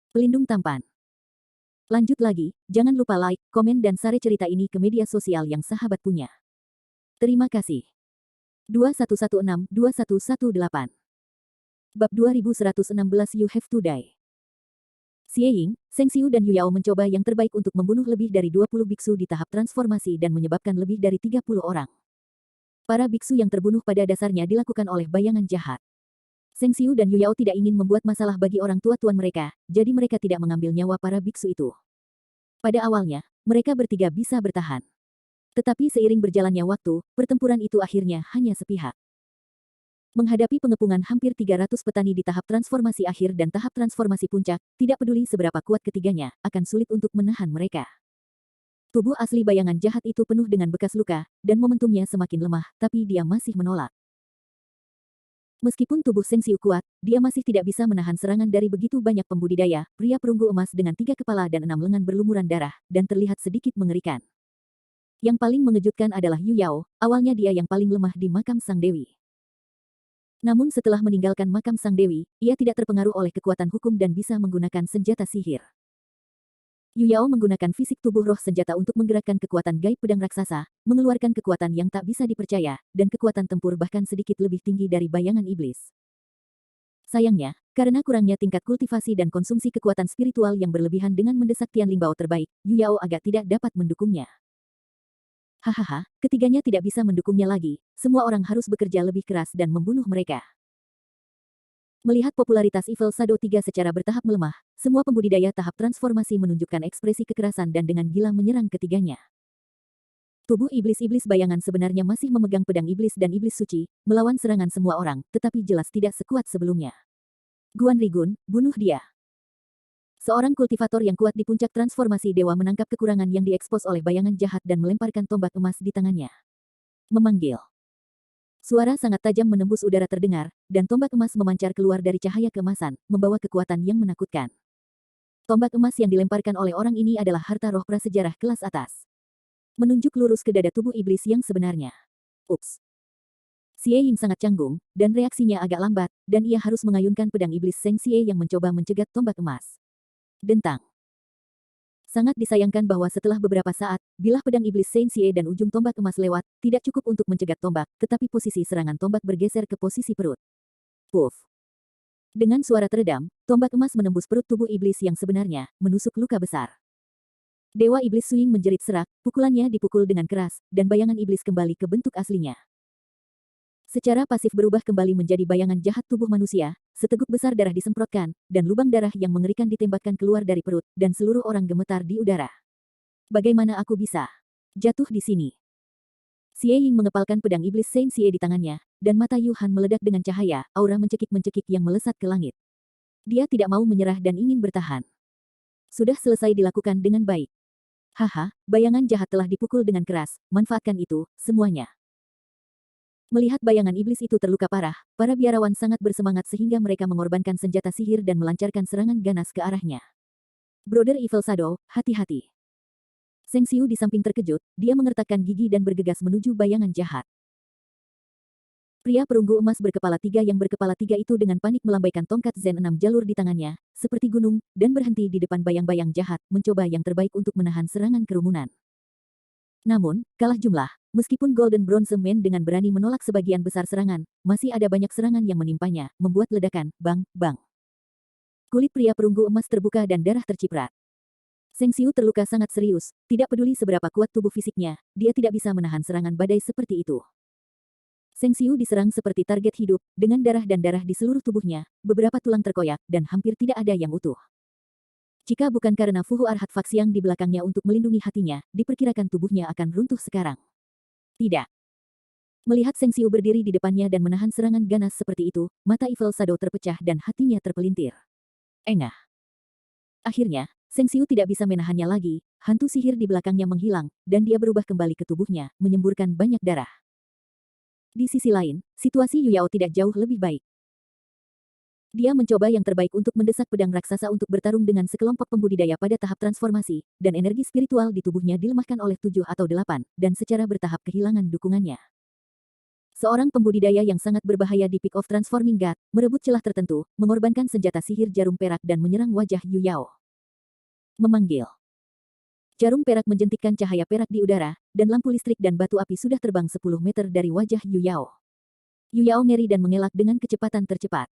Pelindung tampan. Lanjut lagi, jangan lupa like, komen dan share cerita ini ke media sosial yang sahabat punya. Terima kasih. 2116-2118 Bab 2116 You Have to Die. Xie Ying, Seng Xiu dan Yu Yao mencoba yang terbaik untuk membunuh lebih dari 20 biksu di tahap transformasi dan menyebabkan lebih dari 30 orang. Para biksu yang terbunuh pada dasarnya dilakukan oleh bayangan jahat. Seng Xiu dan Yu Yao tidak ingin membuat masalah bagi orang tua tuan mereka, jadi mereka tidak mengambil nyawa para biksu itu. Pada awalnya, mereka bertiga bisa bertahan. Tetapi seiring berjalannya waktu, pertempuran itu akhirnya hanya sepihak. Menghadapi pengepungan hampir 300 petani di tahap transformasi akhir dan tahap transformasi puncak, tidak peduli seberapa kuat ketiganya, akan sulit untuk menahan mereka. Tubuh asli bayangan jahat itu penuh dengan bekas luka, dan momentumnya semakin lemah, tapi dia masih menolak. Meskipun tubuh Seng Xiu kuat, dia masih tidak bisa menahan serangan dari begitu banyak pembudidaya, pria perunggu emas dengan 3 kepala dan 6 lengan berlumuran darah, dan terlihat sedikit mengerikan. Yang paling mengejutkan adalah Yu Yao, awalnya dia yang paling lemah di makam Sang Dewi. Namun setelah meninggalkan makam Sang Dewi, ia tidak terpengaruh oleh kekuatan hukum dan bisa menggunakan senjata sihir. Yu Yao menggunakan fisik tubuh roh senjata untuk menggerakkan kekuatan gaib pedang raksasa, mengeluarkan kekuatan yang tak bisa dipercaya, dan kekuatan tempur bahkan sedikit lebih tinggi dari bayangan iblis. Sayangnya, karena kurangnya tingkat kultivasi dan konsumsi kekuatan spiritual yang berlebihan dengan mendesak Tian Lingbao terbaik, Yu Yao agak tidak dapat mendukungnya. Hahaha, ketiganya tidak bisa mendukungnya lagi, semua orang harus bekerja lebih keras dan membunuh mereka. Melihat popularitas Evil Shadow 3 secara bertahap melemah, semua pembudidaya tahap transformasi menunjukkan ekspresi kekerasan dan dengan gila menyerang ketiganya. Tubuh iblis-iblis bayangan sebenarnya masih memegang pedang iblis dan iblis suci, melawan serangan semua orang, tetapi jelas tidak sekuat sebelumnya. Guan Rigun, bunuh dia. Seorang kultivator yang kuat di puncak transformasi dewa menangkap kekurangan yang diekspos oleh bayangan jahat dan melemparkan tombak emas di tangannya. Memanggil. Suara sangat tajam menembus udara terdengar, dan tombak emas memancar keluar dari cahaya keemasan, membawa kekuatan yang menakutkan. Tombak emas yang dilemparkan oleh orang ini adalah harta roh prasejarah kelas atas. Menunjuk lurus ke dada tubuh iblis yang sebenarnya. Ups. Xie Ying sangat canggung, dan reaksinya agak lambat, dan ia harus mengayunkan pedang iblis Seng Xie yang mencoba mencegat tombak emas. Dentang. Sangat disayangkan bahwa setelah beberapa saat, bilah pedang iblis Seng Xie dan ujung tombak emas lewat, tidak cukup untuk mencegat tombak, tetapi posisi serangan tombak bergeser ke posisi perut. Puff. Dengan suara teredam, tombak emas menembus perut tubuh iblis yang sebenarnya, menusuk luka besar. Dewa Iblis Suing menjerit serak, pukulannya dipukul dengan keras, dan bayangan iblis kembali ke bentuk aslinya. Secara pasif berubah kembali menjadi bayangan jahat tubuh manusia, seteguk besar darah disemprotkan, dan lubang darah yang mengerikan ditembakkan keluar dari perut, dan seluruh orang gemetar di udara. Bagaimana aku bisa jatuh di sini? Xie Ying mengepalkan pedang iblis Seng Xie di tangannya, dan mata Yu Han meledak dengan cahaya, aura mencekik-mencekik yang melesat ke langit. Dia tidak mau menyerah dan ingin bertahan. Sudah selesai dilakukan dengan baik. Haha, bayangan jahat telah dipukul dengan keras, manfaatkan itu, semuanya. Melihat bayangan iblis itu terluka parah, para biarawan sangat bersemangat sehingga mereka mengorbankan senjata sihir dan melancarkan serangan ganas ke arahnya. Brother Evil Shadow, hati-hati. Seng Xiu di samping terkejut, dia mengertakkan gigi dan bergegas menuju bayangan jahat. Pria perunggu emas berkepala 3 yang berkepala 3 itu dengan panik melambaikan tongkat Zen 6 jalur di tangannya, seperti gunung, dan berhenti di depan bayang-bayang jahat, mencoba yang terbaik untuk menahan serangan kerumunan. Namun, kalah jumlah, meskipun Golden Bronze Man dengan berani menolak sebagian besar serangan, masih ada banyak serangan yang menimpanya, membuat ledakan, bang, bang. Kulit pria perunggu emas terbuka dan darah terciprat. Seng Xiu terluka sangat serius, tidak peduli seberapa kuat tubuh fisiknya, dia tidak bisa menahan serangan badai seperti itu. Seng Xiu diserang seperti target hidup, dengan darah dan darah di seluruh tubuhnya, beberapa tulang terkoyak, dan hampir tidak ada yang utuh. Jika bukan karena Fuhu Arhat Faksiang di belakangnya untuk melindungi hatinya, diperkirakan tubuhnya akan runtuh sekarang. Tidak. Melihat Seng Xiu berdiri di depannya dan menahan serangan ganas seperti itu, mata Evil Shadow terpecah dan hatinya terpelintir. Engah. Akhirnya, Seng Xiu tidak bisa menahannya lagi, hantu sihir di belakangnya menghilang, dan dia berubah kembali ke tubuhnya, menyemburkan banyak darah. Di sisi lain, situasi Yu Yao tidak jauh lebih baik. Dia mencoba yang terbaik untuk mendesak pedang raksasa untuk bertarung dengan sekelompok pembudidaya pada tahap transformasi, dan energi spiritual di tubuhnya dilemahkan oleh 7 atau 8, dan secara bertahap kehilangan dukungannya. Seorang pembudidaya yang sangat berbahaya di Peak of Transforming God, merebut celah tertentu, mengorbankan senjata sihir jarum perak dan menyerang wajah Yu Yao. Memanggil. Jarum perak menjentikkan cahaya perak di udara, dan lampu listrik dan batu api sudah terbang 10 meter dari wajah Yu Yao. Yu Yao ngeri dan mengelak dengan kecepatan tercepat.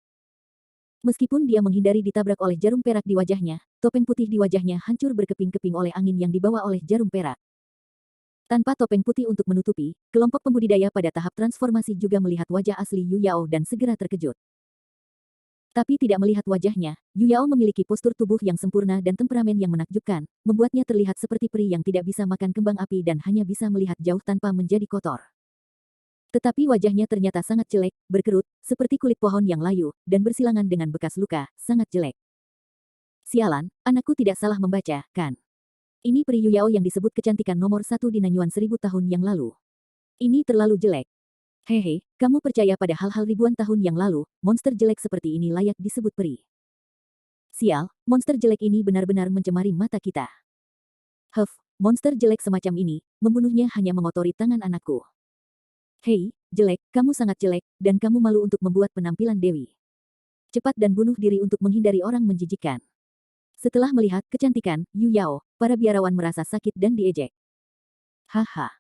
Meskipun dia menghindari ditabrak oleh jarum perak di wajahnya, topeng putih di wajahnya hancur berkeping-keping oleh angin yang dibawa oleh jarum perak. Tanpa topeng putih untuk menutupi, kelompok pembudidaya pada tahap transformasi juga melihat wajah asli Yu Yao dan segera terkejut. Tapi tidak melihat wajahnya, Yu Yao memiliki postur tubuh yang sempurna dan temperamen yang menakjubkan, membuatnya terlihat seperti peri yang tidak bisa makan kembang api dan hanya bisa melihat jauh tanpa menjadi kotor. Tetapi wajahnya ternyata sangat jelek, berkerut, seperti kulit pohon yang layu, dan bersilangan dengan bekas luka, sangat jelek. Sialan, anakku tidak salah membaca, kan? Ini peri Yu Yao yang disebut kecantikan nomor 1 di Nanyuan 1000 tahun yang lalu. Ini terlalu jelek. Hehe, kamu percaya pada hal-hal ribuan tahun yang lalu, monster jelek seperti ini layak disebut peri. Sial, monster jelek ini benar-benar mencemari mata kita. Monster jelek semacam ini, membunuhnya hanya mengotori tangan anakku. Hei, jelek, kamu sangat jelek, dan kamu malu untuk membuat penampilan Dewi. Cepat dan bunuh diri untuk menghindari orang menjijikkan. Setelah melihat kecantikan Yu Yao, para biarawan merasa sakit dan diejek. Haha.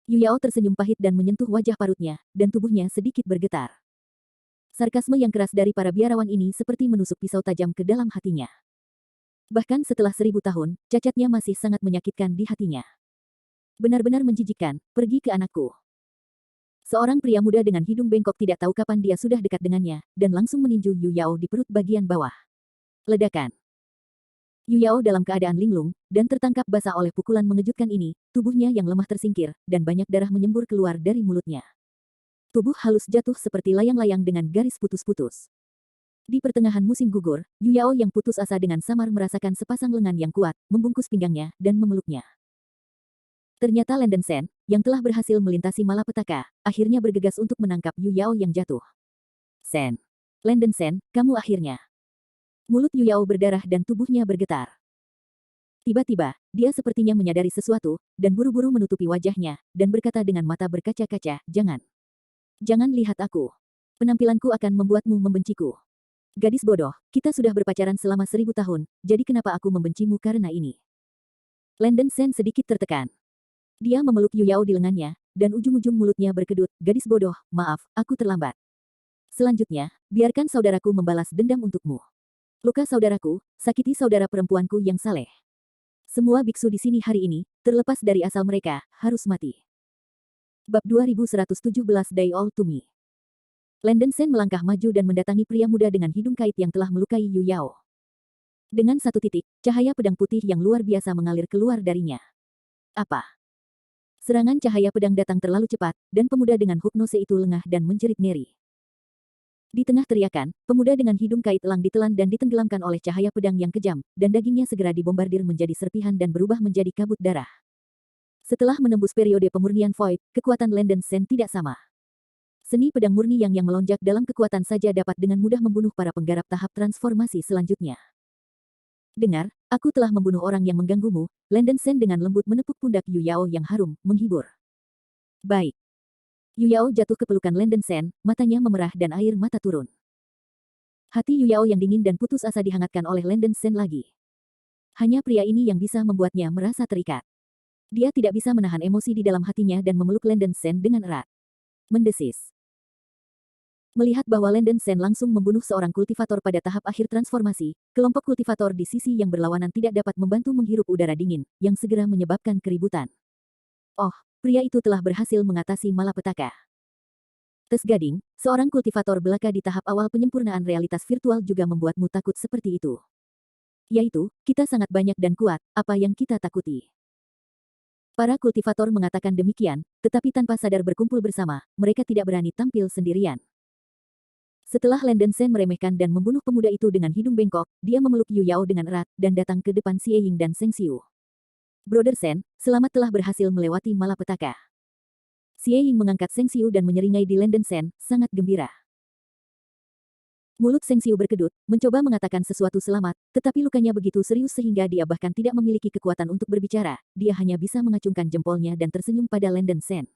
Yu Yao tersenyum pahit dan menyentuh wajah parutnya, dan tubuhnya sedikit bergetar. Sarkasme yang keras dari para biarawan ini seperti menusuk pisau tajam ke dalam hatinya. Bahkan setelah 1000 tahun, cacatnya masih sangat menyakitkan di hatinya. Benar-benar menjijikkan, pergi ke anakku. Seorang pria muda dengan hidung bengkok tidak tahu kapan dia sudah dekat dengannya, dan langsung meninju Yu Yao di perut bagian bawah. Ledakan. Yu Yao dalam keadaan linglung, dan tertangkap basah oleh pukulan mengejutkan ini, tubuhnya yang lemah tersingkir, dan banyak darah menyembur keluar dari mulutnya. Tubuh halus jatuh seperti layang-layang dengan garis putus-putus. Di pertengahan musim gugur, Yu Yao yang putus asa dengan samar merasakan sepasang lengan yang kuat, membungkus pinggangnya, dan memeluknya. Ternyata Landen Sen, yang telah berhasil melintasi malapetaka, akhirnya bergegas untuk menangkap Yu Yao yang jatuh. Sen. Landen Sen, kamu akhirnya. Mulut Yu Yao berdarah dan tubuhnya bergetar. Tiba-tiba, dia sepertinya menyadari sesuatu, dan buru-buru menutupi wajahnya, dan berkata dengan mata berkaca-kaca, jangan. Jangan lihat aku. Penampilanku akan membuatmu membenciku. Gadis bodoh, kita sudah berpacaran selama 1000 tahun, jadi kenapa aku membencimu karena ini? Landen Sen sedikit tertekan. Dia memeluk Yu Yao di lengannya, dan ujung-ujung mulutnya berkedut, gadis bodoh, maaf, aku terlambat. Selanjutnya, biarkan saudaraku membalas dendam untukmu. Luka saudaraku, sakiti saudara perempuanku yang saleh. Semua biksu di sini hari ini, terlepas dari asal mereka, harus mati. Bab 2117 Die All to Me. Landen Sen melangkah maju dan mendatangi pria muda dengan hidung kait yang telah melukai Yu Yao. Dengan satu titik, cahaya pedang putih yang luar biasa mengalir keluar darinya. Apa? Serangan cahaya pedang datang terlalu cepat, dan pemuda dengan hipnose itu lengah dan menjerit ngeri. Di tengah teriakan, pemuda dengan hidung kait elang ditelan dan ditenggelamkan oleh cahaya pedang yang kejam, dan dagingnya segera dibombardir menjadi serpihan dan berubah menjadi kabut darah. Setelah menembus periode pemurnian Void, kekuatan Landen Sen tidak sama. Seni pedang murni yang melonjak dalam kekuatan saja dapat dengan mudah membunuh para penggarap tahap transformasi selanjutnya. Dengar, aku telah membunuh orang yang mengganggumu, Landen Sen dengan lembut menepuk pundak Yu Yao yang harum, menghibur. Baik. Yu Yao jatuh ke pelukan Landen Sen, matanya memerah dan air mata turun. Hati Yu Yao yang dingin dan putus asa dihangatkan oleh Landen Sen lagi. Hanya pria ini yang bisa membuatnya merasa terikat. Dia tidak bisa menahan emosi di dalam hatinya dan memeluk Landen Sen dengan erat. Mendesis. Melihat bahwa Landen Sen langsung membunuh seorang kultivator pada tahap akhir transformasi, kelompok kultivator di sisi yang berlawanan tidak dapat membantu menghirup udara dingin, yang segera menyebabkan keributan. Oh, pria itu telah berhasil mengatasi malapetaka. Tes Gading, seorang kultivator belaka di tahap awal penyempurnaan realitas virtual juga membuatmu takut seperti itu. Yaitu, kita sangat banyak dan kuat, apa yang kita takuti. Para kultivator mengatakan demikian, tetapi tanpa sadar berkumpul bersama, mereka tidak berani tampil sendirian. Setelah Landen Sen meremehkan dan membunuh pemuda itu dengan hidung bengkok, dia memeluk Yu Yao dengan erat, dan datang ke depan Xie Ying dan Seng Xiu. Brother Sen, selamat telah berhasil melewati malapetaka. Xie Ying mengangkat Seng Xiu dan menyeringai di Landen Sen, sangat gembira. Mulut Seng Xiu berkedut, mencoba mengatakan sesuatu selamat, tetapi lukanya begitu serius sehingga dia bahkan tidak memiliki kekuatan untuk berbicara, dia hanya bisa mengacungkan jempolnya dan tersenyum pada Landen Sen.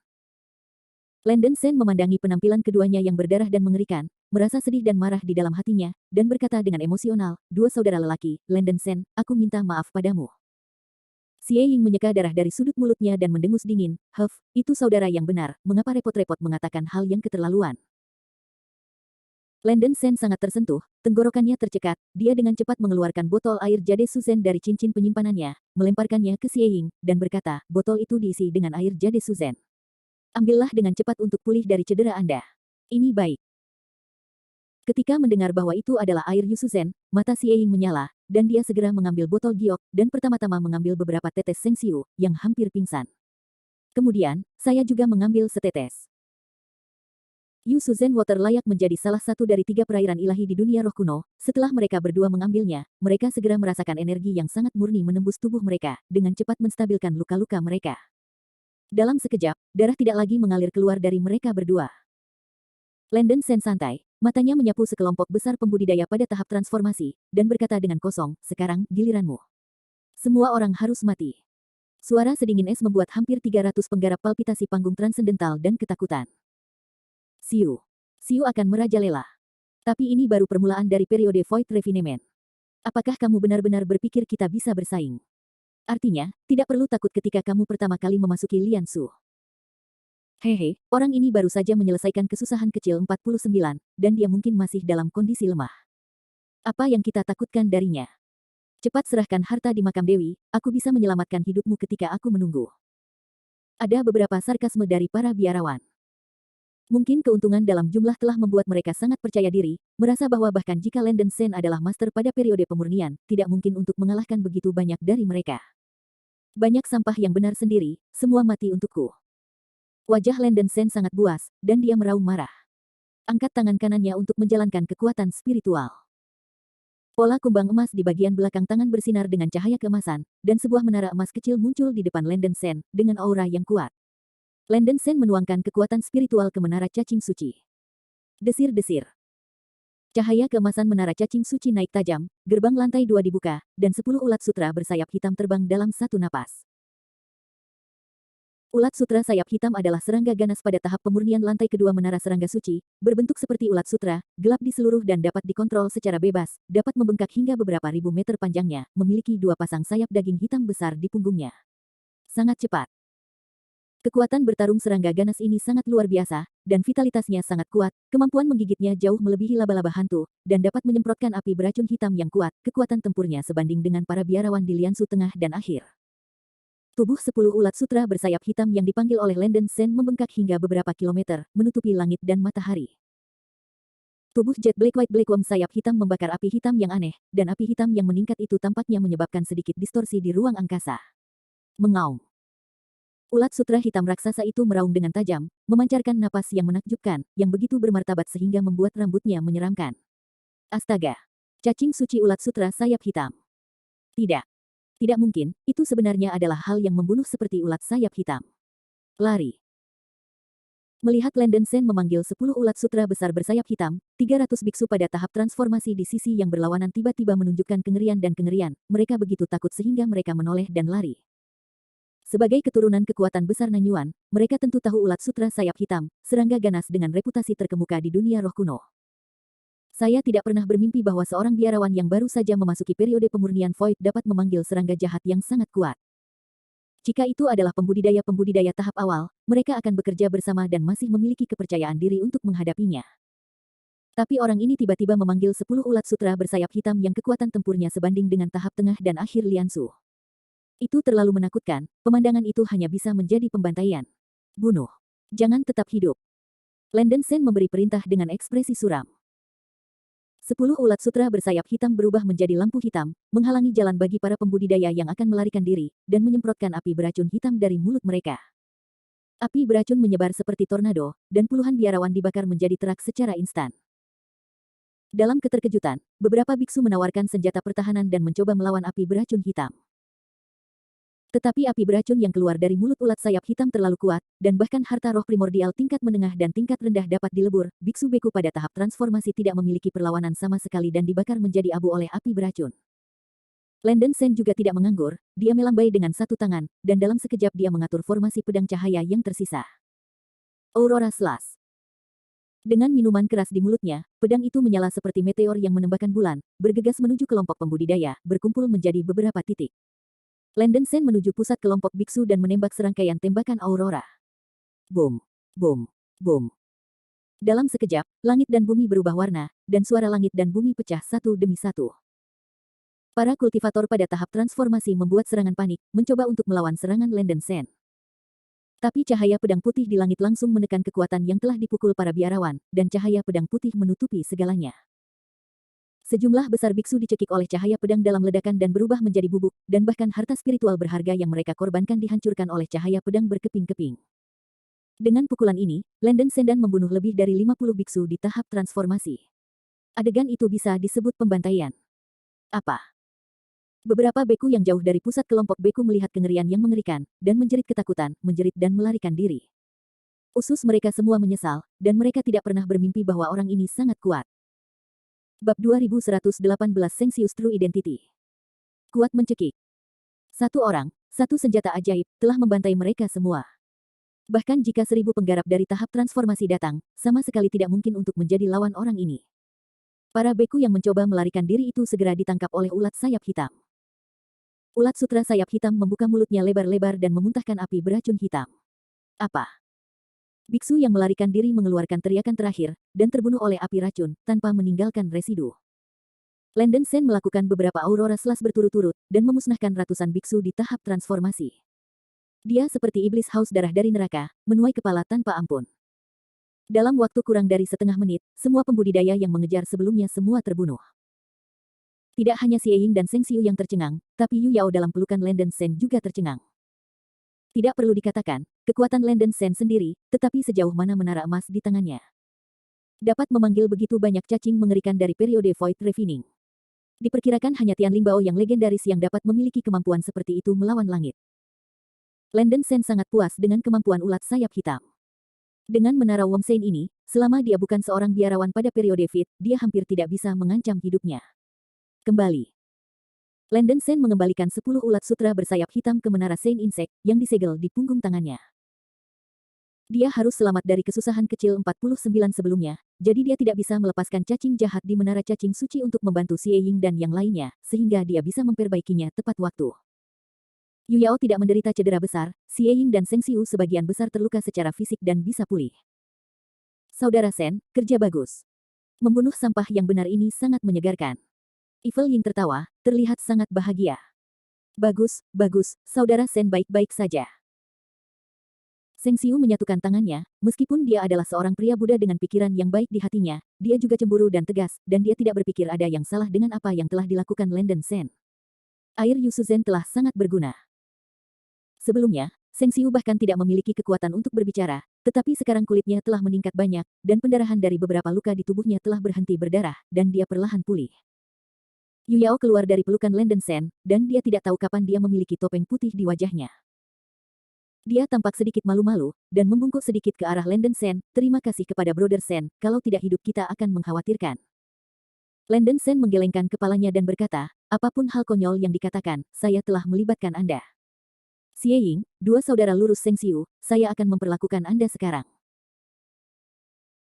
Landen Sen memandangi penampilan keduanya yang berdarah dan mengerikan, merasa sedih dan marah di dalam hatinya, dan berkata dengan emosional, "Dua saudara lelaki, Landen Sen, aku minta maaf padamu." Xie Ying menyeka darah dari sudut mulutnya dan mendengus dingin, itu saudara yang benar, mengapa repot-repot mengatakan hal yang keterlaluan?" Landen Sen sangat tersentuh, tenggorokannya tercekat, dia dengan cepat mengeluarkan botol air jade Suzen dari cincin penyimpanannya, melemparkannya ke Xie Ying, dan berkata, "Botol itu diisi dengan air jade Suzen. Ambillah dengan cepat untuk pulih dari cedera Anda. Ini baik." Ketika mendengar bahwa itu adalah air Yusuzen, mata Xie Ying menyala, dan dia segera mengambil botol giok, dan pertama-tama mengambil beberapa tetes Sengxiu, yang hampir pingsan. Kemudian, saya juga mengambil setetes. Yusuzen Water layak menjadi salah satu dari 3 perairan ilahi di dunia roh kuno. Setelah mereka berdua mengambilnya, mereka segera merasakan energi yang sangat murni menembus tubuh mereka, dengan cepat menstabilkan luka-luka mereka. Dalam sekejap, darah tidak lagi mengalir keluar dari mereka berdua. Landen Sen santai, matanya menyapu sekelompok besar pembudidaya pada tahap transformasi, dan berkata dengan kosong, "Sekarang, giliranmu. Semua orang harus mati." Suara sedingin es membuat hampir 300 penggarap palpitasi panggung transendental dan ketakutan. Siu. Siu akan merajalela. Tapi ini baru permulaan dari periode Void Refinement. Apakah kamu benar-benar berpikir kita bisa bersaing? Artinya, tidak perlu takut ketika kamu pertama kali memasuki Liansu. Hehe, orang ini baru saja menyelesaikan kesusahan kecil 49, dan dia mungkin masih dalam kondisi lemah. Apa yang kita takutkan darinya? Cepat serahkan harta di makam Dewi, aku bisa menyelamatkan hidupmu ketika aku menunggu. Ada beberapa sarkasme dari para biarawan. Mungkin keuntungan dalam jumlah telah membuat mereka sangat percaya diri, merasa bahwa bahkan jika Landen Sen adalah master pada periode pemurnian, tidak mungkin untuk mengalahkan begitu banyak dari mereka. Banyak sampah yang benar sendiri, semua mati untukku. Wajah Landen Sen sangat buas, dan dia meraung marah. Angkat tangan kanannya untuk menjalankan kekuatan spiritual. Pola kumbang emas di bagian belakang tangan bersinar dengan cahaya keemasan, dan sebuah menara emas kecil muncul di depan Landen Sen, dengan aura yang kuat. Landen Sen menuangkan kekuatan spiritual ke menara cacing suci. Desir-desir. Cahaya keemasan menara cacing suci naik tajam, gerbang lantai 2 dibuka, dan 10 ulat sutra bersayap hitam terbang dalam satu napas. Ulat sutra sayap hitam adalah serangga ganas pada tahap pemurnian lantai kedua menara serangga suci, berbentuk seperti ulat sutra, gelap di seluruh dan dapat dikontrol secara bebas, dapat membengkak hingga beberapa ribu meter panjangnya, memiliki 2 pasang sayap daging hitam besar di punggungnya. Sangat cepat. Kekuatan bertarung serangga ganas ini sangat luar biasa, dan vitalitasnya sangat kuat, kemampuan menggigitnya jauh melebihi laba-laba hantu, dan dapat menyemprotkan api beracun hitam yang kuat, kekuatan tempurnya sebanding dengan para biarawan di Liansu Tengah dan Akhir. Tubuh 10 ulat sutra bersayap hitam yang dipanggil oleh Landen Sen membengkak hingga beberapa kilometer, menutupi langit dan matahari. Tubuh Jet Black White Blackworm sayap hitam membakar api hitam yang aneh, dan api hitam yang meningkat itu tampaknya menyebabkan sedikit distorsi di ruang angkasa. Mengaum. Ulat sutra hitam raksasa itu meraung dengan tajam, memancarkan napas yang menakjubkan, yang begitu bermartabat sehingga membuat rambutnya menyeramkan. Astaga! Cacing suci ulat sutra sayap hitam. Tidak. Tidak mungkin, itu sebenarnya adalah hal yang membunuh seperti ulat sayap hitam. Lari. Melihat Landen Sen memanggil 10 ulat sutra besar bersayap hitam, 300 biksu pada tahap transformasi di sisi yang berlawanan tiba-tiba menunjukkan kengerian dan kengerian, mereka begitu takut sehingga mereka menoleh dan lari. Sebagai keturunan kekuatan besar Nanyuan, mereka tentu tahu ulat sutra sayap hitam, serangga ganas dengan reputasi terkemuka di dunia roh kuno. Saya tidak pernah bermimpi bahwa seorang biarawan yang baru saja memasuki periode pemurnian Void dapat memanggil serangga jahat yang sangat kuat. Jika itu adalah pembudidaya-pembudidaya tahap awal, mereka akan bekerja bersama dan masih memiliki kepercayaan diri untuk menghadapinya. Tapi orang ini tiba-tiba memanggil 10 ulat sutra bersayap hitam yang kekuatan tempurnya sebanding dengan tahap tengah dan akhir Liansu. Itu terlalu menakutkan, pemandangan itu hanya bisa menjadi pembantaian. Bunuh. Jangan tetap hidup. Landen Sen memberi perintah dengan ekspresi suram. 10 ulat sutra bersayap hitam berubah menjadi lampu hitam, menghalangi jalan bagi para pembudidaya yang akan melarikan diri, dan menyemprotkan api beracun hitam dari mulut mereka. Api beracun menyebar seperti tornado, dan puluhan biarawan dibakar menjadi terak secara instan. Dalam keterkejutan, beberapa biksu menawarkan senjata pertahanan dan mencoba melawan api beracun hitam. Tetapi api beracun yang keluar dari mulut ulat sayap hitam terlalu kuat, dan bahkan harta roh primordial tingkat menengah dan tingkat rendah dapat dilebur, biksu beku pada tahap transformasi tidak memiliki perlawanan sama sekali dan dibakar menjadi abu oleh api beracun. Landen Sen juga tidak menganggur, dia melambai dengan satu tangan, dan dalam sekejap dia mengatur formasi pedang cahaya yang tersisa. Aurora Slash. Dengan minuman keras di mulutnya, pedang itu menyala seperti meteor yang menembakkan bulan, bergegas menuju kelompok pembudidaya, berkumpul menjadi beberapa titik. Landen Sen menuju pusat kelompok biksu dan menembak serangkaian tembakan Aurora. Boom, boom, boom. Dalam sekejap, langit dan bumi berubah warna, dan suara langit dan bumi pecah satu demi satu. Para kultivator pada tahap transformasi membuat serangan panik, mencoba untuk melawan serangan Landen Sen. Tapi cahaya pedang putih di langit langsung menekan kekuatan yang telah dipukul para biarawan, dan cahaya pedang putih menutupi segalanya. Sejumlah besar biksu dicekik oleh cahaya pedang dalam ledakan dan berubah menjadi bubuk, dan bahkan harta spiritual berharga yang mereka korbankan dihancurkan oleh cahaya pedang berkeping-keping. Dengan pukulan ini, Landen Sendan membunuh lebih dari 50 biksu di tahap transformasi. Adegan itu bisa disebut pembantaian. Apa? Beberapa beku yang jauh dari pusat kelompok beku melihat kengerian yang mengerikan, dan menjerit ketakutan, menjerit dan melarikan diri. Usus mereka semua menyesal, dan mereka tidak pernah bermimpi bahwa orang ini sangat kuat. Bab 2118 Sengsius True Identity. Kuat mencekik. Satu orang, satu senjata ajaib, telah membantai mereka semua. Bahkan jika 1000 penggarap dari tahap transformasi datang, sama sekali tidak mungkin untuk menjadi lawan orang ini. Para beku yang mencoba melarikan diri itu segera ditangkap oleh ulat sayap hitam. Ulat sutra sayap hitam membuka mulutnya lebar-lebar dan memuntahkan api beracun hitam. Apa? Biksu yang melarikan diri mengeluarkan teriakan terakhir, dan terbunuh oleh api racun, tanpa meninggalkan residu. Landen Sen melakukan beberapa Aurora Slash berturut-turut, dan memusnahkan ratusan biksu di tahap transformasi. Dia seperti iblis haus darah dari neraka, menuai kepala tanpa ampun. Dalam waktu kurang dari setengah menit, semua pembudidaya yang mengejar sebelumnya semua terbunuh. Tidak hanya Xie Ying dan Seng Xiu yang tercengang, tapi Yu Yao dalam pelukan Landen Sen juga tercengang. Tidak perlu dikatakan, kekuatan Landen Sen sendiri, tetapi sejauh mana menara emas di tangannya. Dapat memanggil begitu banyak cacing mengerikan dari periode Void Refining. Diperkirakan hanya Tian Lingbao yang legendaris yang dapat memiliki kemampuan seperti itu melawan langit. Landen Sen sangat puas dengan kemampuan ulat sayap hitam. Dengan menara Wong Sein ini, selama dia bukan seorang biarawan pada periode Fit, dia hampir tidak bisa mengancam hidupnya. Kembali. Landen Sen mengembalikan 10 ulat sutra bersayap hitam ke menara Saint Insect, yang disegel di punggung tangannya. Dia harus selamat dari kesusahan kecil 49 sebelumnya, jadi dia tidak bisa melepaskan cacing jahat di menara cacing suci untuk membantu Xie Ying dan yang lainnya, sehingga dia bisa memperbaikinya tepat waktu. Yu Yao tidak menderita cedera besar, Xie Ying dan Seng Xiu sebagian besar terluka secara fisik dan bisa pulih. Saudara Sen, kerja bagus. Membunuh sampah yang benar ini sangat menyegarkan. Evil Ying tertawa, terlihat sangat bahagia. Bagus, bagus, saudara Sen baik-baik saja. Seng Xiu menyatukan tangannya, meskipun dia adalah seorang pria Buddha dengan pikiran yang baik di hatinya, dia juga cemburu dan tegas, dan dia tidak berpikir ada yang salah dengan apa yang telah dilakukan Landen Sen. Air Yusuzen telah sangat berguna. Sebelumnya, Seng Xiu bahkan tidak memiliki kekuatan untuk berbicara, tetapi sekarang kulitnya telah meningkat banyak, dan pendarahan dari beberapa luka di tubuhnya telah berhenti berdarah, dan dia perlahan pulih. Yu Yao keluar dari pelukan Landen Sen, dan dia tidak tahu kapan dia memiliki topeng putih di wajahnya. Dia tampak sedikit malu-malu, dan membungkuk sedikit ke arah Landen Sen, terima kasih kepada Brother Sen, kalau tidak hidup kita akan mengkhawatirkan. Landen Sen menggelengkan kepalanya dan berkata, apapun hal konyol yang dikatakan, saya telah melibatkan Anda. Xie Ying, dua saudara lurus Seng Xiu, saya akan memperlakukan Anda sekarang.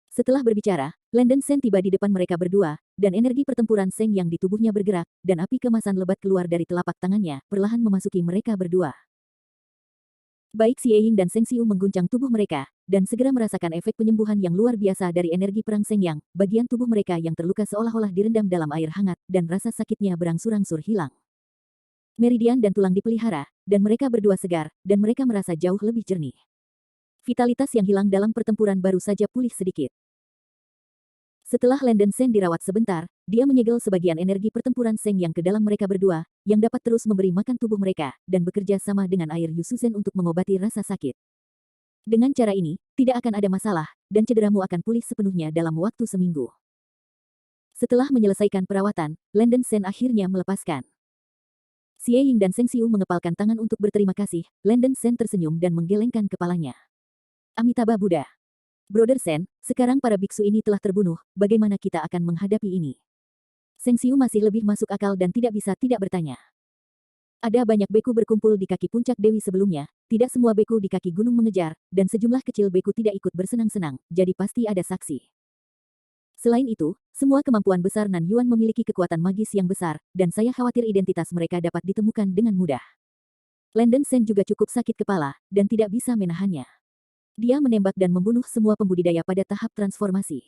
Setelah berbicara, Landen Sen tiba di depan mereka berdua, dan energi pertempuran Seng yang di tubuhnya bergerak, dan api kemasan lebat keluar dari telapak tangannya, perlahan memasuki mereka berdua. Baik Xie Ying dan Seng Xiu mengguncang tubuh mereka, dan segera merasakan efek penyembuhan yang luar biasa dari energi perang Seng Yang, bagian tubuh mereka yang terluka seolah-olah direndam dalam air hangat, dan rasa sakitnya berangsur-angsur hilang. Meridian dan tulang dipelihara, dan mereka berdua segar, dan mereka merasa jauh lebih jernih. Vitalitas yang hilang dalam pertempuran baru saja pulih sedikit. Setelah Landen Sen dirawat sebentar, dia menyegel sebagian energi pertempuran Seng yang ke dalam mereka berdua, yang dapat terus memberi makan tubuh mereka, dan bekerja sama dengan air Yusuzen untuk mengobati rasa sakit. Dengan cara ini, tidak akan ada masalah, dan cederamu akan pulih sepenuhnya dalam waktu seminggu. Setelah menyelesaikan perawatan, Landen Sen akhirnya melepaskan. Xie Ying dan Seng Xiu mengepalkan tangan untuk berterima kasih, Landen Sen tersenyum dan menggelengkan kepalanya. Amitabha Buddha. Brother Sen, sekarang para biksu ini telah terbunuh, bagaimana kita akan menghadapi ini? Seng Xiu masih lebih masuk akal dan tidak bisa tidak bertanya. Ada banyak beku berkumpul di kaki puncak Dewi sebelumnya, tidak semua beku di kaki gunung mengejar, dan sejumlah kecil beku tidak ikut bersenang-senang, jadi pasti ada saksi. Selain itu, semua kemampuan besar Nan Yuan memiliki kekuatan magis yang besar, dan saya khawatir identitas mereka dapat ditemukan dengan mudah. Landon Shen juga cukup sakit kepala, dan tidak bisa menahannya. Dia menembak dan membunuh semua pembudidaya pada tahap transformasi.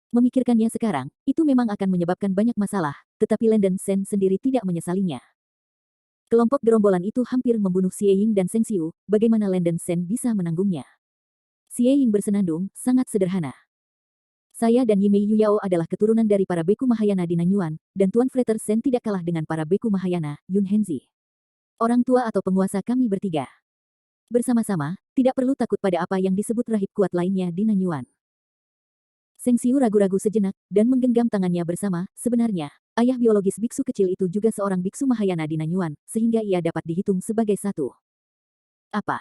Memikirkannya sekarang, itu memang akan menyebabkan banyak masalah, tetapi Landon Shen sendiri tidak menyesalinya. Kelompok gerombolan itu hampir membunuh Xie Ying dan Seng Xiu, bagaimana Landon Shen bisa menanggungnya? Xie Ying bersenandung, sangat sederhana. Saya dan Yimei Yuyao adalah keturunan dari para beku Mahayana di Nanyuan, dan Tuan Frater Shen tidak kalah dengan para beku Mahayana, Yun Henzi. Orang tua atau penguasa kami bertiga. Bersama-sama, tidak perlu takut pada apa yang disebut rahib kuat lainnya di Nanyuan. Seng Xiu ragu-ragu sejenak, dan menggenggam tangannya bersama, sebenarnya, ayah biologis biksu kecil itu juga seorang biksu Mahayana di Nanyuan, sehingga ia dapat dihitung sebagai satu. Apa?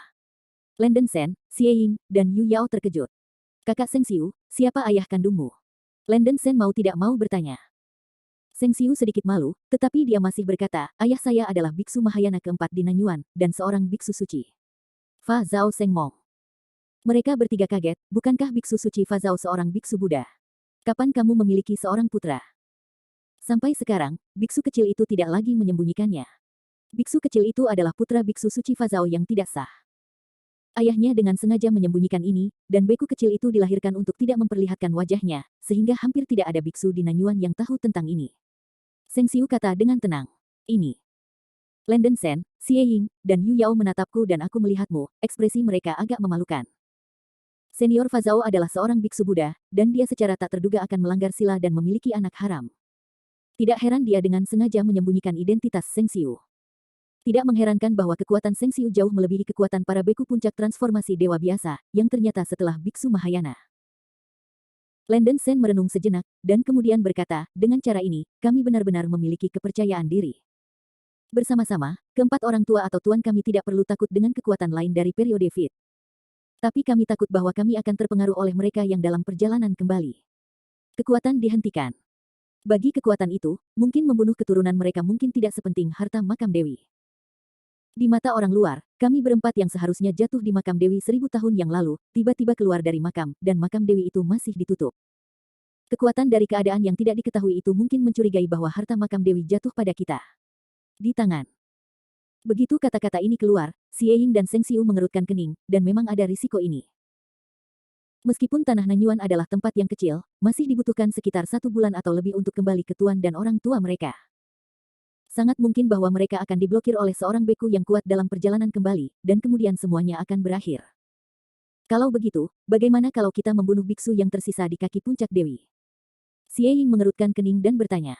Landon Shen, Xie Ying, dan Yu Yao terkejut. Kakak Seng Xiu, siapa ayah kandungmu? Landon Shen mau tidak mau bertanya. Seng Xiu sedikit malu, tetapi dia masih berkata, ayah saya adalah biksu Mahayana keempat di Nanyuan, dan seorang biksu suci. Fa Zhao Seng Mong. Mereka bertiga kaget, bukankah biksu suci Fa Zhao seorang biksu Buddha? Kapan kamu memiliki seorang putra? Sampai sekarang, biksu kecil itu tidak lagi menyembunyikannya. Biksu kecil itu adalah putra biksu suci Fa Zhao yang tidak sah. Ayahnya dengan sengaja menyembunyikan ini, dan beku kecil itu dilahirkan untuk tidak memperlihatkan wajahnya, sehingga hampir tidak ada biksu di Nanyuan yang tahu tentang ini. Seng Xiu kata dengan tenang. Ini. Landon Shen, Xie Ying, dan Yu Yao menatapku dan aku melihatmu, ekspresi mereka agak memalukan. Senior Fa Zhao adalah seorang biksu Buddha, dan dia secara tak terduga akan melanggar sila dan memiliki anak haram. Tidak heran dia dengan sengaja menyembunyikan identitas Seng Xiu. Tidak mengherankan bahwa kekuatan Seng Xiu jauh melebihi kekuatan para beku puncak transformasi dewa biasa, yang ternyata setelah biksu Mahayana. Landon Shen merenung sejenak, dan kemudian berkata, dengan cara ini, kami benar-benar memiliki kepercayaan diri. Bersama-sama, keempat orang tua atau tuan kami tidak perlu takut dengan kekuatan lain dari periode Fit. Tapi kami takut bahwa kami akan terpengaruh oleh mereka yang dalam perjalanan kembali. Kekuatan dihentikan. Bagi kekuatan itu, mungkin membunuh keturunan mereka mungkin tidak sepenting harta makam Dewi. Di mata orang luar, kami berempat yang seharusnya jatuh di makam Dewi 1000 tahun yang lalu, tiba-tiba keluar dari makam, dan makam Dewi itu masih ditutup. Kekuatan dari keadaan yang tidak diketahui itu mungkin mencurigai bahwa harta makam Dewi jatuh pada kita. Di tangan. Begitu kata-kata ini keluar, Xie Ying dan Seng Xiu mengerutkan kening, dan memang ada risiko ini. Meskipun tanah Nanyuan adalah tempat yang kecil, masih dibutuhkan sekitar 1 bulan atau lebih untuk kembali ke tuan dan orang tua mereka. Sangat mungkin bahwa mereka akan diblokir oleh seorang beku yang kuat dalam perjalanan kembali, dan kemudian semuanya akan berakhir. Kalau begitu, bagaimana kalau kita membunuh biksu yang tersisa di kaki puncak Dewi? Xie Ying mengerutkan kening dan bertanya.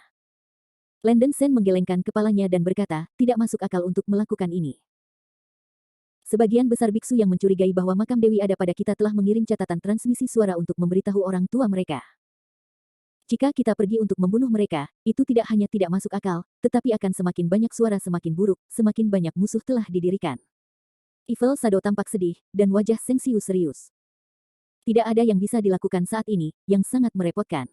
Landon Shen menggelengkan kepalanya dan berkata, tidak masuk akal untuk melakukan ini. Sebagian besar biksu yang mencurigai bahwa makam Dewi ada pada kita telah mengirim catatan transmisi suara untuk memberitahu orang tua mereka. Jika kita pergi untuk membunuh mereka, itu tidak hanya tidak masuk akal, tetapi akan semakin banyak suara semakin buruk, semakin banyak musuh telah didirikan. Evil Shadow tampak sedih, dan wajah Seng Xiu serius. Tidak ada yang bisa dilakukan saat ini, yang sangat merepotkan.